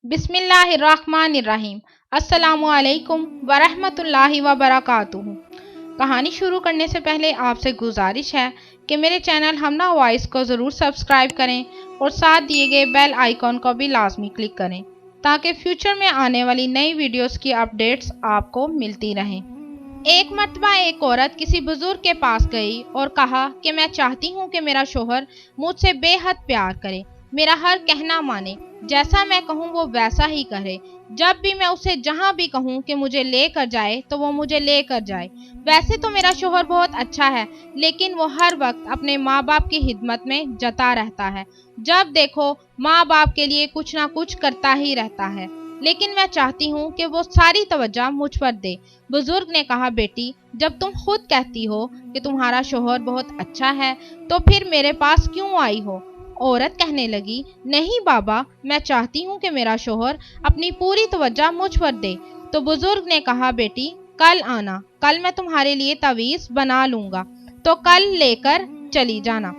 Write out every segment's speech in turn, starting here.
بسم اللہ الرحمن الرحیم۔ السلام علیکم ورحمۃ اللہ وبرکاتہ۔ کہانی شروع کرنے سے پہلے آپ سے گزارش ہے کہ میرے چینل ہمنا وائس کو ضرور سبسکرائب کریں اور ساتھ دیے گئے بیل آئیکن کو بھی لازمی کلک کریں تاکہ فیوچر میں آنے والی نئی ویڈیوز کی اپڈیٹس آپ کو ملتی رہیں۔ ایک مرتبہ ایک عورت کسی بزرگ کے پاس گئی اور کہا کہ میں چاہتی ہوں کہ میرا شوہر مجھ سے بے حد پیار کرے، میرا ہر کہنا مانے، جیسا میں کہوں وہ ویسا ہی کرے، جب بھی میں اسے جہاں بھی کہوں کہ مجھے لے کر جائے تو وہ مجھے لے کر جائے۔ ویسے تو میرا شوہر بہت اچھا ہے، لیکن وہ ہر وقت اپنے ماں باپ کی خدمت میں جتا رہتا ہے، جب دیکھو ماں باپ کے لیے کچھ نہ کچھ کرتا ہی رہتا ہے، لیکن میں چاہتی ہوں کہ وہ ساری توجہ مجھ پر دے۔ بزرگ نے کہا، بیٹی جب تم خود کہتی ہو کہ تمہارا شوہر بہت اچھا ہے تو پھر میرے پاس کیوں آئی ہو؟ عورت کہنے لگی، نہیں بابا، میں چاہتی ہوں کہ میرا شوہر اپنی پوری توجہ مجھ پر دے۔ تو بزرگ نے کہا، بیٹی کل آنا، کل میں تمہارے لیے تعویذ بنا لوں گا، تو کل لے کر چلی جانا۔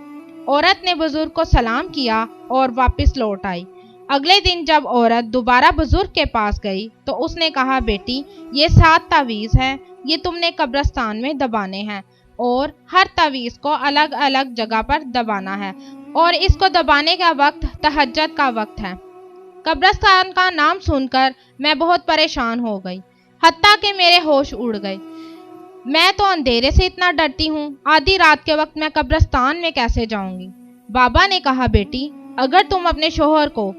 عورت نے بزرگ کو سلام کیا اور واپس لوٹ آئی۔ اگلے دن جب عورت دوبارہ بزرگ کے پاس گئی تو اس نے کہا، بیٹی یہ 7 تعویذ ہیں، یہ تم نے قبرستان میں دبانے ہیں اور ہر تعویذ کو الگ الگ جگہ پر دبانا ہے، اور اس کو دبانے کا وقت تہجد کا وقت ہے۔ قبرستان کا نام سن کر میں بہت پریشان ہو گئی، حتیٰ کہ میرے ہوش اڑ گئے۔ میں تو اندھیرے سے اتنا ڈرتی ہوں، آدھی رات کے وقت میں قبرستان میں کیسے جاؤں گی؟ بابا نے کہا، بیٹی اگر تم اپنے شوہر کو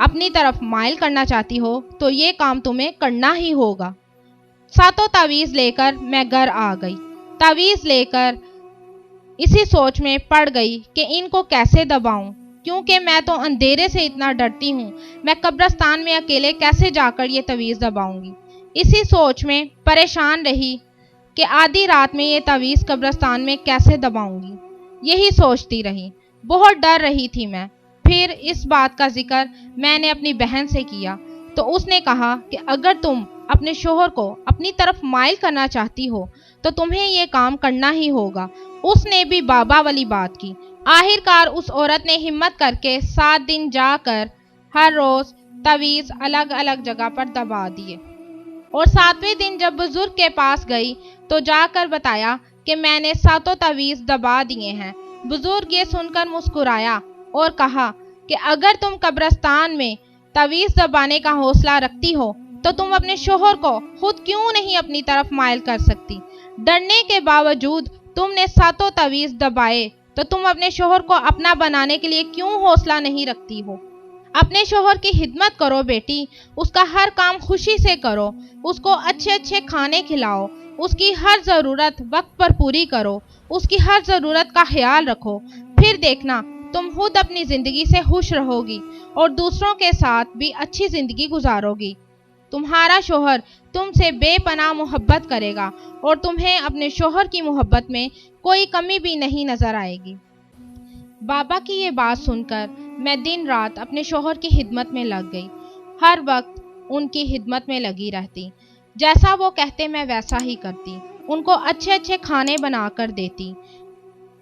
اپنی طرف مائل کرنا چاہتی ہو تو یہ کام تمہیں کرنا ہی ہوگا۔ 7 تعویذ لے کر میں گھر آ گئی۔ تعویذ لے کر اسی سوچ میں پڑ گئی کہ ان کو کیسے دباؤں، کیونکہ میں تو اندھیرے سے اتنا ڈرتی ہوں، میں قبرستان میں اکیلے کیسے جا کر یہ تعویذ دباؤں گی۔ اسی سوچ میں پریشان رہی کہ آدھی رات میں یہ تعویذ قبرستان میں کیسے دباؤں گی، یہی سوچتی رہی، بہت ڈر رہی تھی میں۔ پھر اس بات کا ذکر میں نے اپنی بہن سے کیا تو اس نے کہا کہ اگر تم اپنے شوہر کو اپنی طرف مائل کرنا چاہتی ہو تو تمہیں یہ کام کرنا ہی ہوگا۔ اس نے بھی بابا والی بات کی۔ آخر کار اس عورت نے ہمت کر کے 7 دن جا کر ہر روز تعویذ الگ الگ جگہ پر دبا دیے، اور 7ویں دن جب بزرگ کے پاس گئی تو جا کر بتایا کہ میں نے 7 تعویذ دبا دیے ہیں۔ بزرگ یہ سن کر مسکرایا اور کہا کہ اگر تم قبرستان میں تعویذ دبانے کا حوصلہ رکھتی ہو تو تم اپنے شوہر کو خود کیوں نہیں اپنی طرف مائل کر سکتی؟ ڈرنے کے باوجود تم نے 7 تعویذ دبائے تو تم اپنے شوہر کو اپنا بنانے کے لیے کیوں حوصلہ نہیں رکھتی ہو؟ اپنے شوہر کی خدمت کرو بیٹی، اس کا ہر کام خوشی سے کرو، اس کو اچھے اچھے کھانے کھلاؤ، اس کی ہر ضرورت وقت پر پوری کرو، اس کی ہر ضرورت کا خیال رکھو، پھر دیکھنا تم خود اپنی زندگی سے خوش رہو گی اور دوسروں کے ساتھ بھی اچھی زندگی گزارو گی۔ تمہارا شوہر تم سے بے پناہ محبت کرے گا اور تمہیں اپنے شوہر کی محبت میں کوئی کمی بھی نہیں نظر آئے گی۔ بابا کی یہ بات سن کر میں دن رات اپنے شوہر کی خدمت میں لگ گئی، ہر وقت ان کی خدمت میں لگی رہتی، جیسا وہ کہتے میں ویسا ہی کرتی، ان کو اچھے اچھے کھانے بنا کر دیتی۔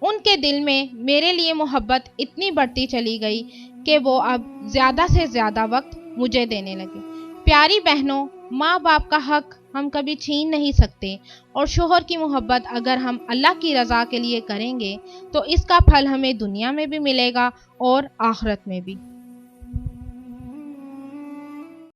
ان کے دل میں میرے لیے محبت اتنی بڑھتی چلی گئی کہ وہ اب زیادہ سے زیادہ وقت مجھے دینے لگے۔ پیاری بہنوں، ماں باپ کا حق ہم کبھی چھین نہیں سکتے، اور شوہر کی محبت اگر ہم اللہ کی رضا کے لیے کریں گے تو اس کا پھل ہمیں دنیا میں بھی ملے گا اور آخرت میں بھی۔